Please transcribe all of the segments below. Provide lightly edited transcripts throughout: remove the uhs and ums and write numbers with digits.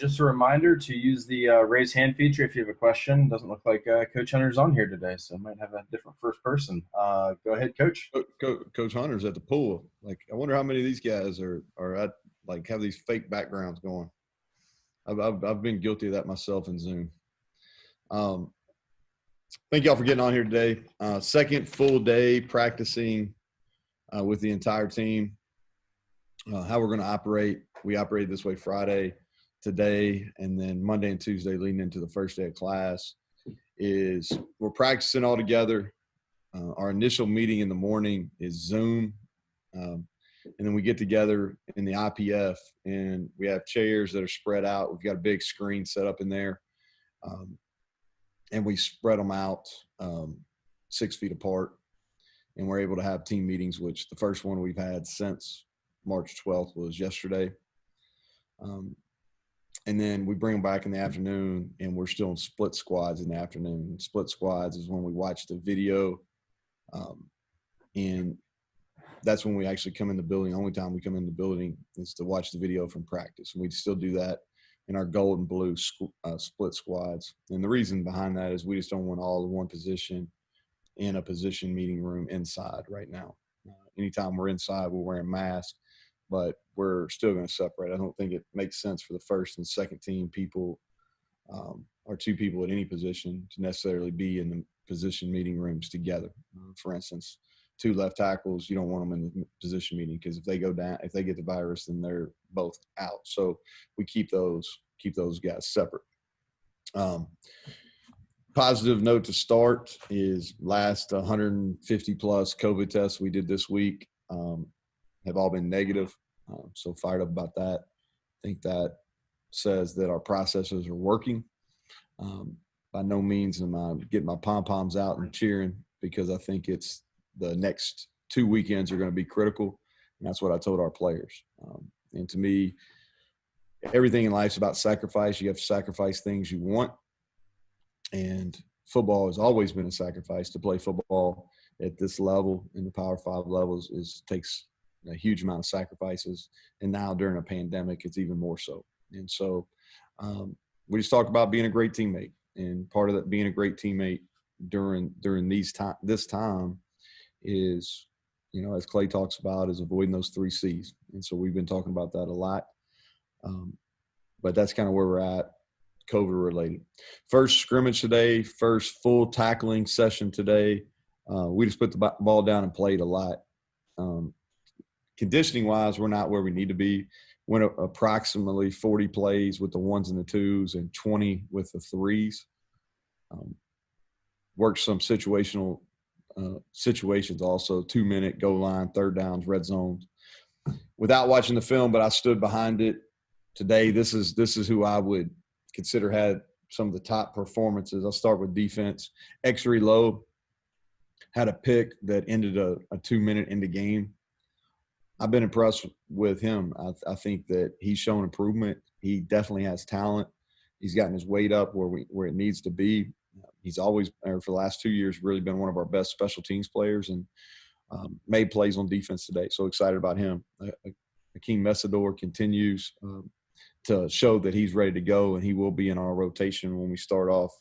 Just a reminder to use the raise hand feature if you have a question. Doesn't look like Coach Hunter's on here today, so might have a different first person. Go ahead, Coach. Coach Hunter's at the pool. Like, I wonder how many of these guys are at, like, have these fake backgrounds going. I've been guilty of that myself in Zoom. Thank y'all for getting on here today. Second full day practicing with the entire team. How we're going to operate. We operate this way Friday, today, and then Monday and Tuesday leading into the first day of class is we're practicing all together. Our initial meeting in the morning is Zoom. And then we get together in the IPF, and we have chairs that are spread out. We've got a big screen set up in there. And we spread them out 6 feet apart. And we're able to have team meetings, which the first one we've had since March 12th was yesterday. And then we bring them back in the afternoon, and we're still in split squads in the afternoon. Split squads is when we watch the video. And that's when we actually come in the building. The only time we come in the building is to watch the video from practice. And we still do that in our gold and blue split squads. And the reason behind that is we just don't want all in one position in a position meeting room inside right now. Anytime we're inside, we're wearing masks, but we're still going to separate. I don't think it makes sense for the first and second team people or two people at any position to necessarily be in the position meeting rooms together. For instance, two left tackles, you don't want them in the position meeting because if they go down, if they get the virus, then they're both out. So we keep those guys separate. Positive note to start is last 150 plus COVID tests we did this week have all been negative. So fired up about that. I think that says that our processes are working. By no means am I getting my pom-poms out and cheering, because I think it's the next 2 weekends are going to be critical. And that's what I told our players. And to me, everything in life is about sacrifice. You have to sacrifice things you want. And football has always been a sacrifice. To play football at this level, in the Power 5 levels, takes a huge amount of sacrifices. And now during a pandemic, it's even more so. And so we just talked about being a great teammate. And part of that being a great teammate during this time is, you know, as Clay talks about, is avoiding those 3 C's. And so we've been talking about that a lot. But that's kind of where we're at, COVID related. First scrimmage today, first full tackling session today. We just put the ball down and played a lot. Conditioning wise, we're not where we need to be. Went approximately 40 plays with the 1s and the 2s and 20 with the 3s. Worked some situational situations also, 2-minute goal line, third downs, red zones. Without watching the film, but I stood behind it today. This is who I would consider had some of the top performances. I'll start with defense. X-Ray Lowe had a pick that ended a 2-minute into game. I've been impressed with him. I think that he's shown improvement. He definitely has talent. He's gotten his weight up where it needs to be. He's always, or for the last 2 years, really been one of our best special teams players, and made plays on defense today. So excited about him. Akeem Mesidor continues to show that he's ready to go, and he will be in our rotation when we start off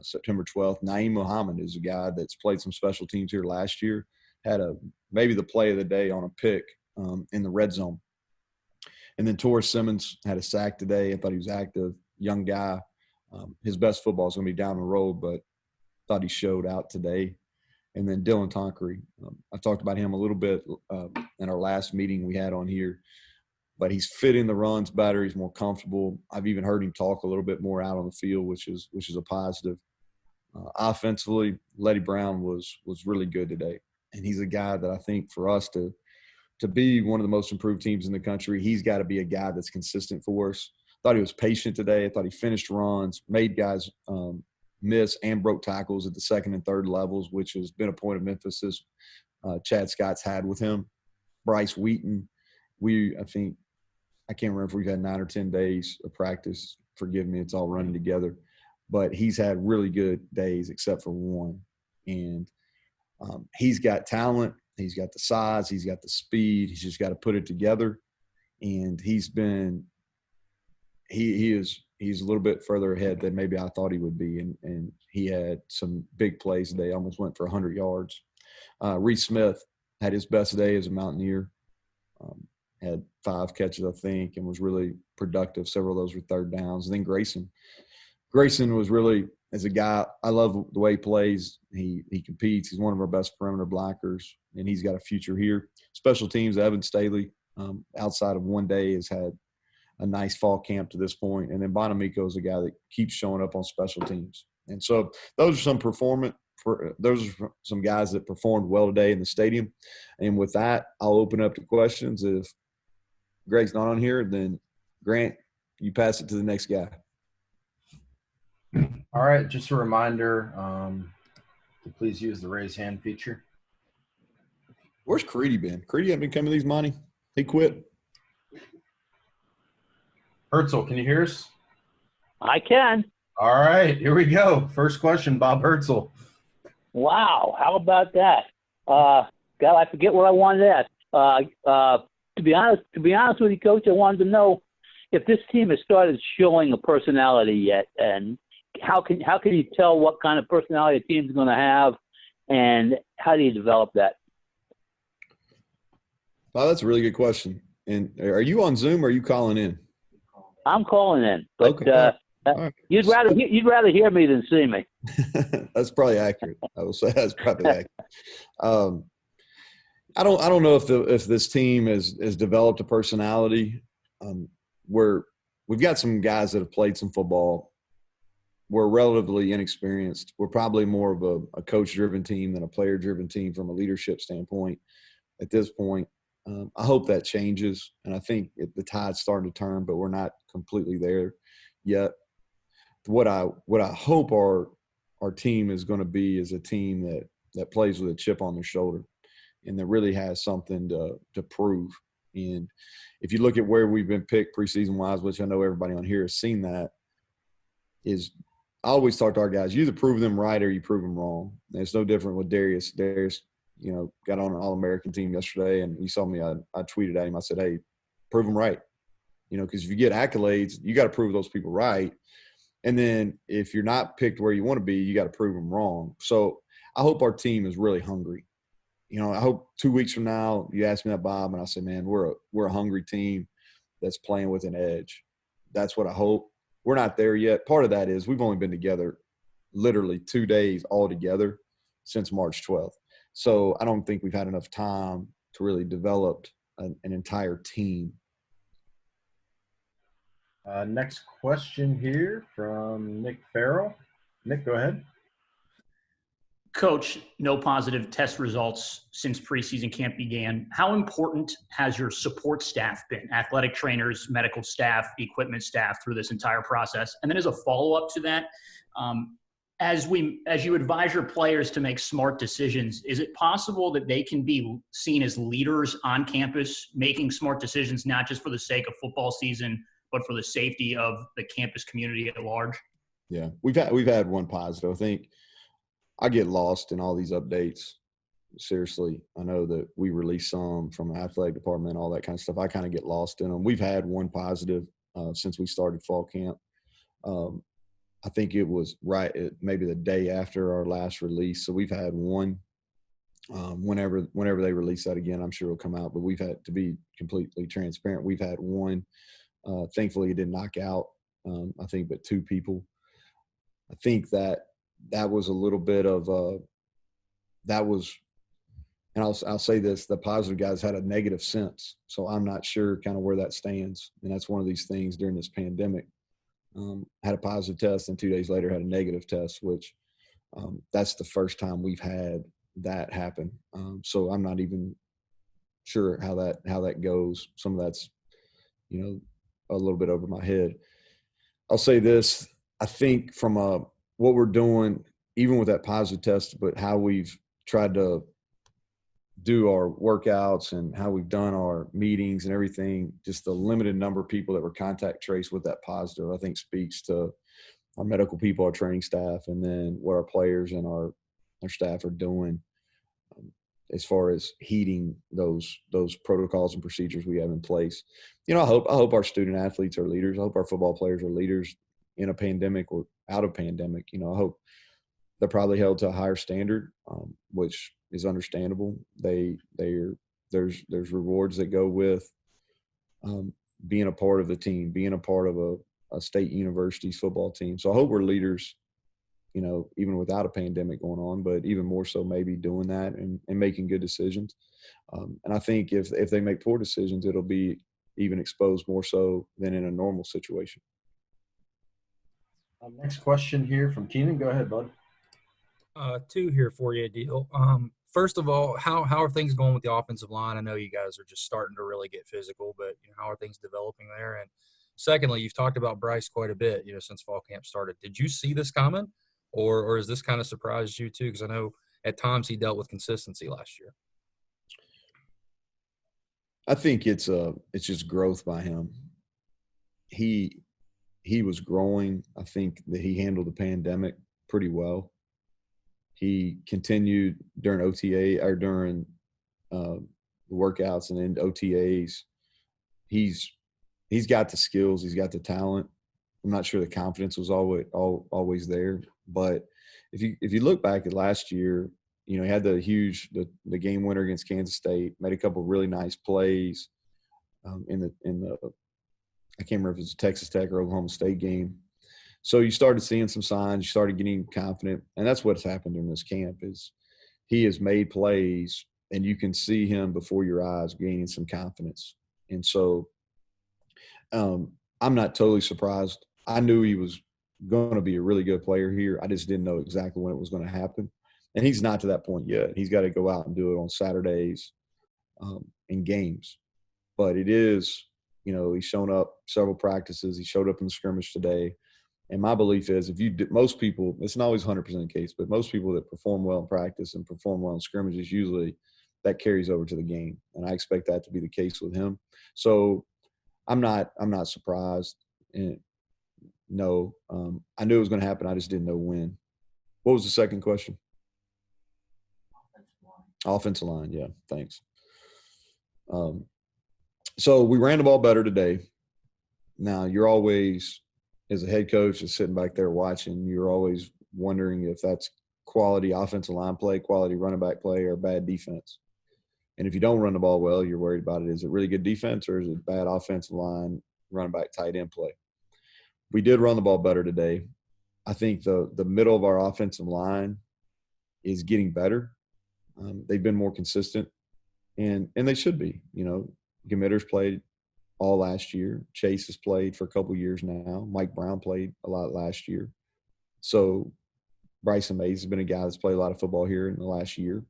September 12th. Naeem Muhammad is a guy that's played some special teams here last year, had maybe the play of the day on a pick in the red zone. And then Torres Simmons had a sack today. I thought he was active, young guy. His best football is going to be down the road, but thought he showed out today. And then Dylan Tonkery. I talked about him a little bit in our last meeting we had on here, but he's fitting the runs better. He's more comfortable. I've even heard him talk a little bit more out on the field, which is a positive. Offensively, Letty Brown was really good today. And he's a guy that I think for us to be one of the most improved teams in the country, he's got to be a guy that's consistent for us. Thought he was patient today. I thought he finished runs, made guys miss and broke tackles at the second and third levels, which has been a point of emphasis Chad Scott's had with him. Bryce Wheaton, I can't remember if we've had 9 or 10 days of practice. Forgive me, it's all running together. But he's had really good days except for one. And he's got talent. He's got the size. He's got the speed. He's just got to put it together. And he's been he's a little bit further ahead than maybe I thought he would be, and he had some big plays today. Almost went for 100 yards. Reese Smith had his best day as a Mountaineer. Had 5 catches, I think, and was really productive. Several of those were third downs. And then Grayson was really, as a guy, I love the way he plays. He competes. He's one of our best perimeter blockers, and he's got a future here. Special teams, Evan Staley, outside of one day, has had a nice fall camp to this point. And then Bonamico is a guy that keeps showing up on special teams. And so those are some guys that performed well today in the stadium. And with that, I'll open up to questions. If Greg's not on here, then Grant, you pass it to the next guy. All right, just a reminder to please use the raise hand feature. Where's Creedy been? Creedy hasn't been coming to these, Monty. He quit. Herzl, can you hear us? I can. All right, here we go. First question, Bob Herzl. Wow, how about that? God, I forget what I wanted to ask. To be honest with you, Coach, I wanted to know if this team has started showing a personality yet, and how can you tell what kind of personality a team's going to have, and how do you develop that? Well, that's a really good question. And are you on Zoom or are you calling in? I'm calling in, but okay. Right. you'd rather hear me than see me. That's probably accurate. I will say that's probably accurate. I don't know if this team has developed a personality. We've got some guys that have played some football. We're relatively inexperienced. We're probably more of a coach-driven team than a player-driven team from a leadership standpoint at this point. I hope that changes, and I think the tide's starting to turn, but we're not completely there yet. What I hope our team is going to be is a team that plays with a chip on their shoulder and that really has something to prove. And if you look at where we've been picked preseason-wise, which I know everybody on here has seen that, is I always talk to our guys, you either prove them right or you prove them wrong. And it's no different with Darius. Darius, got on an All-American team yesterday, and you saw me. I tweeted at him. I said, hey, prove them right. Because if you get accolades, you got to prove those people right. And then if you're not picked where you want to be, you got to prove them wrong. So I hope our team is really hungry. I hope 2 weeks from now you ask me that, Bob, and I say, man, we're a hungry team that's playing with an edge. That's what I hope. We're not there yet. Part of that is we've only been together literally 2 days all together since March 12th. So I don't think we've had enough time to really develop an entire team. Next question here from Nick Farrell. Nick, go ahead. Coach, no positive test results since preseason camp began. How important has your support staff been, athletic trainers, medical staff, equipment staff, through this entire process? And then as a follow-up to that, as you advise your players to make smart decisions, is it possible that they can be seen as leaders on campus, making smart decisions, not just for the sake of football season, but for the safety of the campus community at large? Yeah, we've had one positive. I think I get lost in all these updates. Seriously, I know that we release some from the athletic department, all that kind of stuff. I kind of get lost in them. We've had one positive since we started fall camp. I think it was maybe the day after our last release. So we've had one. Whenever they release that again, I'm sure it'll come out. But we've had, to be completely transparent, we've had one. Thankfully, it didn't knock out, I think, but 2 people. I think that was a little bit of that was, and I'll say this: the positive guys had a negative sense. So I'm not sure kind of where that stands. And that's one of these things during this pandemic. Had a positive test, and 2 days later had a negative test, which that's the first time we've had that happen. So I'm not even sure how that goes. Some of that's, a little bit over my head. I'll say this: I think from what we're doing, even with that positive test, but how we've tried to do our workouts and how we've done our meetings and everything, just the limited number of people that were contact traced with that positive, I think speaks to our medical people, our training staff, and then what our players and our staff are doing. as far as heeding those protocols and procedures we have in place. You know, I hope our student athletes are leaders. I hope our football players are leaders in a pandemic or out of pandemic. You know, I hope they're probably held to a higher standard, which is understandable. There's rewards that go with being a part of the team, being a part of a state university's football team. So I hope we're leaders, you know, even without a pandemic going on, but even more so maybe doing that and making good decisions. And I think if they make poor decisions, it'll be even exposed more so than in a normal situation. Next question here from Keenan. Go ahead, bud. Two here for you, Neal. First of all, how are things going with the offensive line? I know you guys are just starting to really get physical, but you know, how are things developing there? And secondly, you've talked about Bryce quite a bit, you know, since fall camp started. Did you see this coming, or is this kind of surprised you too? Because I know at times he dealt with consistency last year. I think it's just growth by him. He was growing. I think that he handled the pandemic pretty well. He continued during OTA or during the workouts and then OTAs. He's got the skills. He's got the talent. I'm not sure the confidence was always there, but if you look back at last year, you know, he had the game winner against Kansas State, made a couple of really nice plays in the I can't remember if it was a Texas Tech or Oklahoma State game. So you started seeing some signs, you started getting confident, and that's what's happened in this camp is he has made plays, and you can see him before your eyes gaining some confidence. And so I'm not totally surprised. I knew he was going to be a really good player here. I just didn't know exactly when it was going to happen. And he's not to that point yet. He's got to go out and do it on Saturdays in games. But it is, you know, he's shown up several practices. He showed up in the scrimmage today. And my belief is most people, it's not always 100% the case, but most people that perform well in practice and perform well in scrimmages, usually that carries over to the game. And I expect that to be the case with him. So I'm not surprised. And no, I knew it was going to happen. I just didn't know when. What was the second question? Offensive line. Yeah, thanks. So we ran the ball better today. Now, you're always, as a head coach is sitting back there watching, you're always wondering if that's quality offensive line play, quality running back play, or bad defense. And if you don't run the ball well, you're worried about it. Is it really good defense or is it bad offensive line, running back, tight end play? We did run the ball better today. I think the middle of our offensive line is getting better. They've been more consistent, and they should be. You know, Committers played all last year. Chase has played for a couple years now. Mike Brown played a lot last year. So Bryson Mays has been a guy that's played a lot of football here in the last year.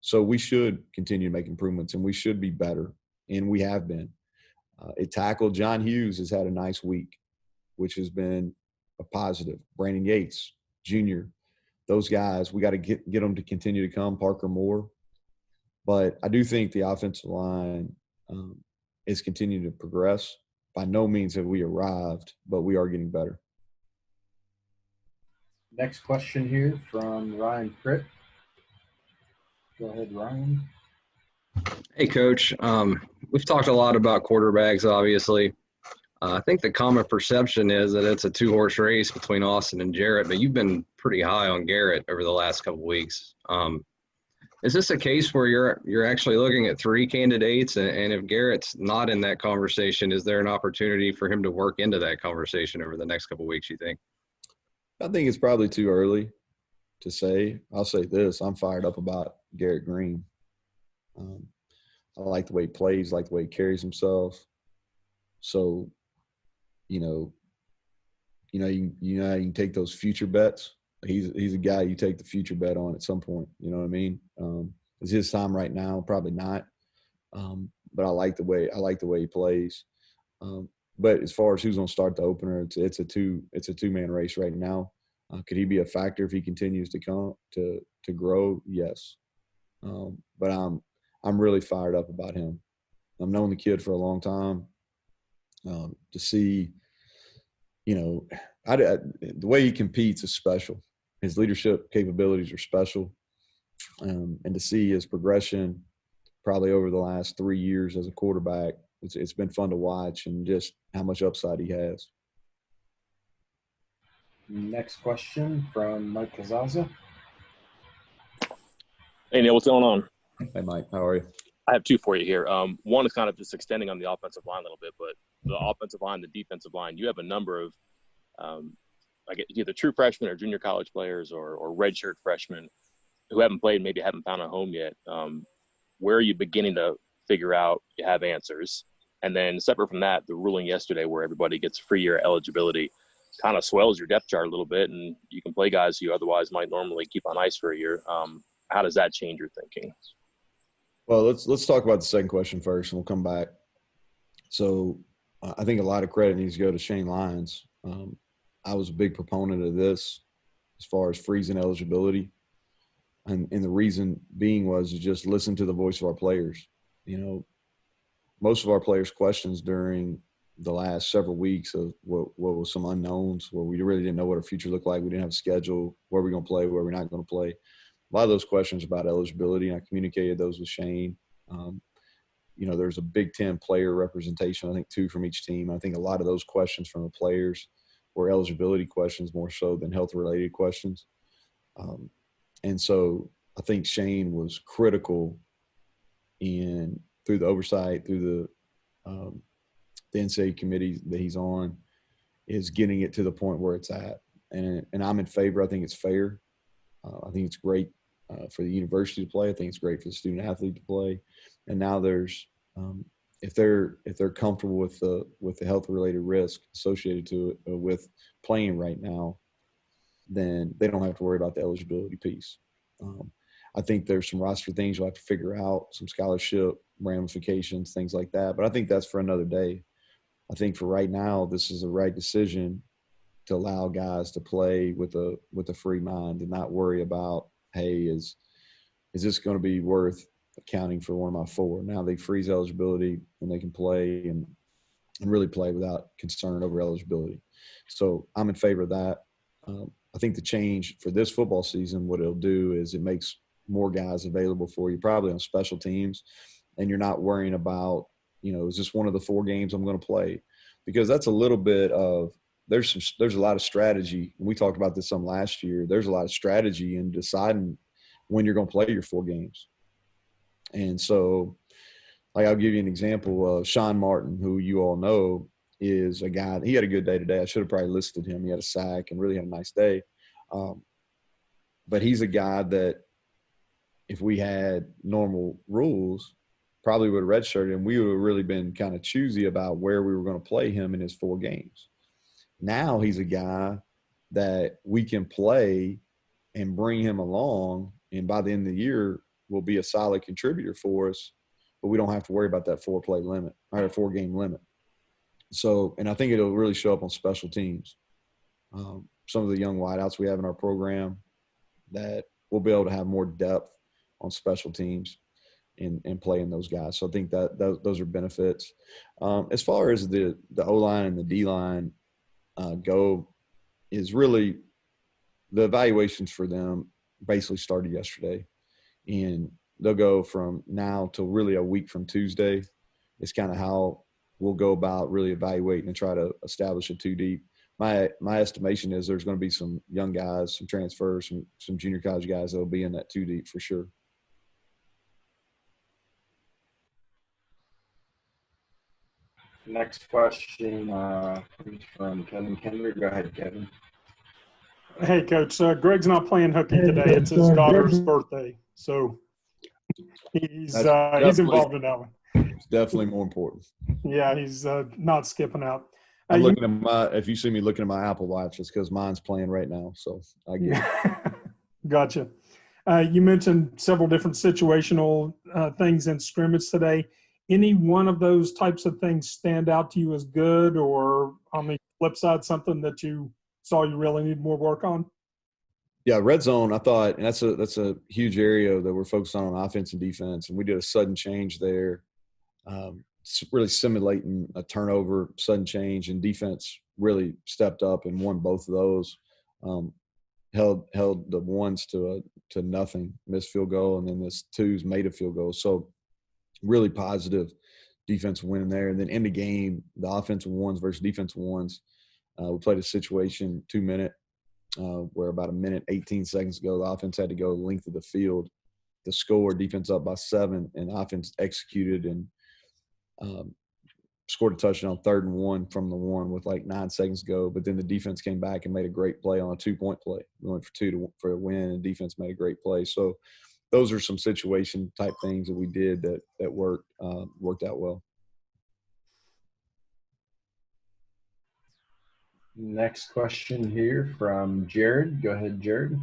So we should continue to make improvements, and we should be better, and we have been. At tackle, John Hughes has had a nice week, which has been a positive. Brandon Yates, Jr., those guys, we got to get them to continue to come, Parker Moore. But I do think the offensive line is continuing to progress. By no means have we arrived, but we are getting better. Next question here from Ryan Pritt. Go ahead, Ryan. Hey, Coach. We've talked a lot about quarterbacks, obviously. I think the common perception is that it's a two-horse race between Austin and Jarrett, but you've been pretty high on Garrett over the last couple of weeks. Is this a case where you're actually looking at three candidates, and if Garrett's not in that conversation, is there an opportunity for him to work into that conversation over the next couple of weeks, you think? I think it's probably too early to say. I'll say this. I'm fired up about Garrett Green. I like the way he plays, like the way he carries himself. So, you can take those future bets. He's a guy you take the future bet on at some point. You know what I mean? Is his time right now? Probably not. But I like the way he plays. But as far as who's going to start the opener, it's a two-man race right now. Could he be a factor if he continues to come to grow? Yes. But I'm really fired up about him. I've known the kid for a long time. To see, the way he competes is special. His leadership capabilities are special. and to see his progression probably over the last 3 years as a quarterback, it's been fun to watch and just how much upside he has. Next question from Mike Kazaza. Hey, Neal, what's going on? Hey, Mike, how are you? I have two for you here. One is kind of just extending on the offensive line a little bit, but the offensive line, the defensive line, you have a number of either true freshmen or junior college players or redshirt freshmen who haven't played, maybe haven't found a home yet. Where are you beginning to figure out you have answers? And then separate from that, the ruling yesterday where everybody gets free year eligibility kind of swells your depth chart a little bit, and you can play guys who otherwise might normally keep on ice for a year. How does that change your thinking? Well, let's talk about the second question first, and we'll come back. So I think a lot of credit needs to go to Shane Lyons. I was a big proponent of this as far as freezing eligibility. And the reason being was to just listen to the voice of our players. You know, most of our players' questions during the last several weeks of what was some unknowns, where we really didn't know what our future looked like. We didn't have a schedule, where we're going to play, where we're not going to play. A lot of those questions about eligibility, and I communicated those with Shane. There's a Big Ten player representation, I think 2 from each team. I think a lot of those questions from the players were eligibility questions more so than health-related questions. And so I think Shane was critical through the oversight, through the NCAA committee that he's on, is getting it to the point where it's at. And I'm in favor. I think it's fair. I think it's great for the university to play. I think it's great for the student athlete to play. And now there's if they're comfortable with the health related risk associated to it with playing right now, then they don't have to worry about the eligibility piece. I think there's some roster things you'll have to figure out, some scholarship ramifications, things like that. But I think that's for another day. I think for right now, this is the right decision to allow guys to play with a free mind and not worry about, hey, is this going to be worth accounting for one of my 4? Now they freeze eligibility and they can play and really play without concern over eligibility. So I'm in favor of that. I think the change for this football season, what it'll do is it makes more guys available for you, probably on special teams, and you're not worrying about, is this one of the 4 games I'm going to play? Because that's a little bit of there's a lot of strategy. We talked about this some last year. There's a lot of strategy in deciding when you're going to play your 4 games. And so, like, I'll give you an example of Sean Martin, who you all know is a guy. He had a good day today. I should have probably listed him. He had a sack and really had a nice day. But he's a guy that if we had normal rules, probably would have redshirted him. We would have really been kind of choosy about where we were going to play him in his 4 games. Now he's a guy that we can play and bring him along, and by the end of the year will be a solid contributor for us, but we don't have to worry about that 4-play limit or a 4-game limit. So, and I think it'll really show up on special teams. Some of the young wideouts we have in our program that we'll be able to have more depth on special teams and playing those guys. So I think that those are benefits. As far as the O-line and the D-line go, is really the evaluations for them basically started yesterday. And they'll go from now till really a week from Tuesday. It's kind of how we'll go about really evaluating and try to establish a 2 deep. My estimation is there's going to be some young guys, some transfers, some junior college guys that will be in that 2 deep for sure. Next question comes from Kevin Kendrick. Go ahead, Kevin. Hey, Coach. Greg's not playing hooky today. It's his daughter's birthday, so he's involved in that one. It's definitely more important. Yeah, he's not skipping out. I'm looking at if you see me looking at my Apple Watch, it's because mine's playing right now. So I get it. Gotcha. You mentioned several different situational things in scrimmage today. Any one of those types of things stand out to you as good, or on the flip side, something that you saw you really need more work on? Yeah, red zone, I thought, and that's a huge area that we're focused on offense and defense, and we did a sudden change there, really simulating a turnover, sudden change, and defense really stepped up and won both of those. held the ones to nothing, missed field goal, and then this twos made a field goal. So really positive defensive win in there. And then in the game, the offensive ones versus defensive ones, we played a situation 2 minute where about a minute 18 seconds ago, the offense had to go the length of the field to score, defense up by 7, and offense executed and scored a touchdown 3rd and 1 from the 1 with like 9 seconds ago. But then the defense came back and made a great play on a 2-point play. We went for 2 for a win, and defense made a great play. So those are some situation type things that we did that worked out well. Next question here from Jared. Go ahead, Jared.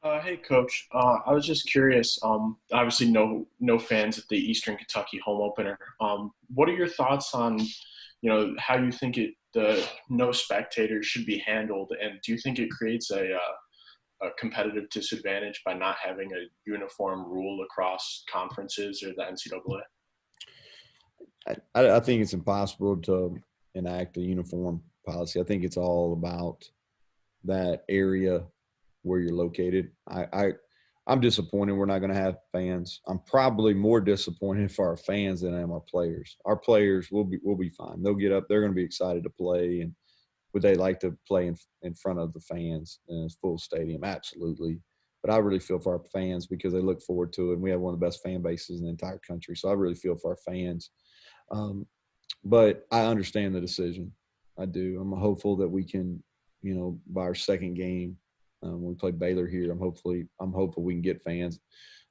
Hey, Coach. I was just curious. Obviously, no fans at the Eastern Kentucky home opener. What are your thoughts on, how you think the no spectators should be handled, and do you think it creates a competitive disadvantage by not having a uniform rule across conferences or the NCAA? I think it's impossible to enact a uniform policy. I think it's all about that area where you're located. I'm disappointed we're not going to have fans. I'm probably more disappointed for our fans than I am our players. Our players will be fine. They'll get up. They're going to be excited to play. And would they like to play in front of the fans in a full stadium? Absolutely. But I really feel for our fans because they look forward to it. And we have one of the best fan bases in the entire country. So I really feel for our fans. But I understand the decision. I do. I'm hopeful that we can, by our second game, when we play Baylor here, I'm hopeful we can get fans.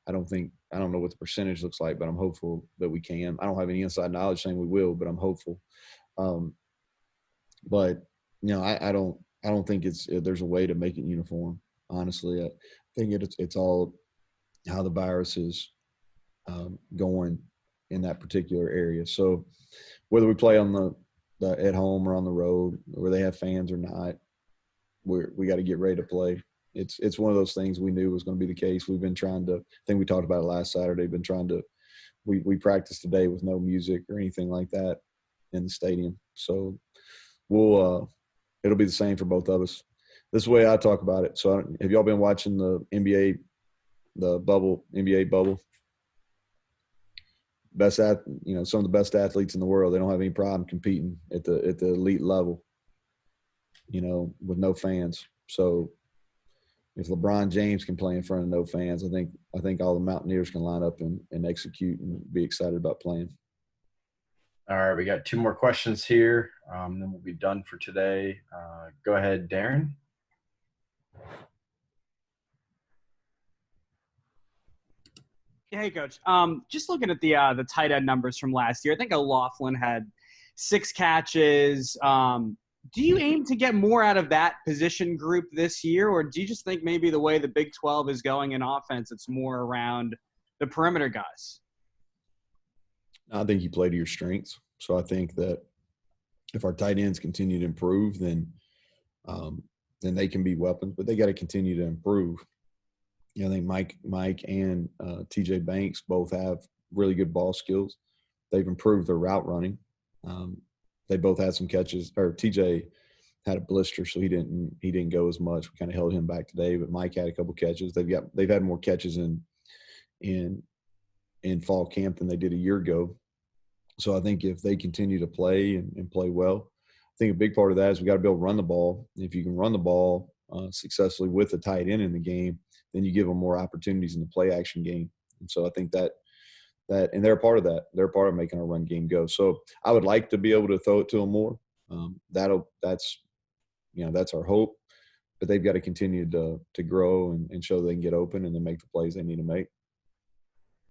I don't know what the percentage looks like, but I'm hopeful that we can. I don't have any inside knowledge saying we will, but I'm hopeful. But I don't think there's a way to make it uniform. Honestly, I think it's all how the virus is going in that particular area. So whether we play on the at home or on the road, where they have fans or not, we got to get ready to play. It's one of those things we knew was going to be the case. We've been trying to. I think we talked about it last Saturday. Been trying to. We practiced today with no music or anything like that in the stadium. So it'll be the same for both of us. This is the way I talk about it. So have y'all been watching the NBA bubble? Some of the best athletes in the world, they don't have any problem competing at the elite level, with no fans. So if LeBron James can play in front of no fans, I think all the Mountaineers can line up and execute and be excited about playing. All right, we got 2 more questions here, then we'll be done for today. Go ahead, Darren. Hey, Coach. Just looking at the tight end numbers from last year, I think O'Loughlin had 6 catches. Do you aim to get more out of that position group this year, or do you just think maybe the way the Big 12 is going in offense, it's more around the perimeter guys? I think you play to your strengths. So I think that if our tight ends continue to improve, then they can be weapons, but they got to continue to improve. I think Mike and TJ Banks both have really good ball skills. They've improved their route running. They both had some catches. Or TJ had a blister, so he didn't go as much. We kind of held him back today, but Mike had a couple catches. They've had more catches in fall camp than they did a year ago. So I think if they continue to play and play well, I think a big part of that is we got to be able to run the ball. If you can run the ball successfully with a tight end in the game, then you give them more opportunities in the play action game. And so I think that and they're a part of that. They're a part of making our run game go. So I would like to be able to throw it to them more. That's our hope. But they've got to continue to grow and show they can get open and then make the plays they need to make.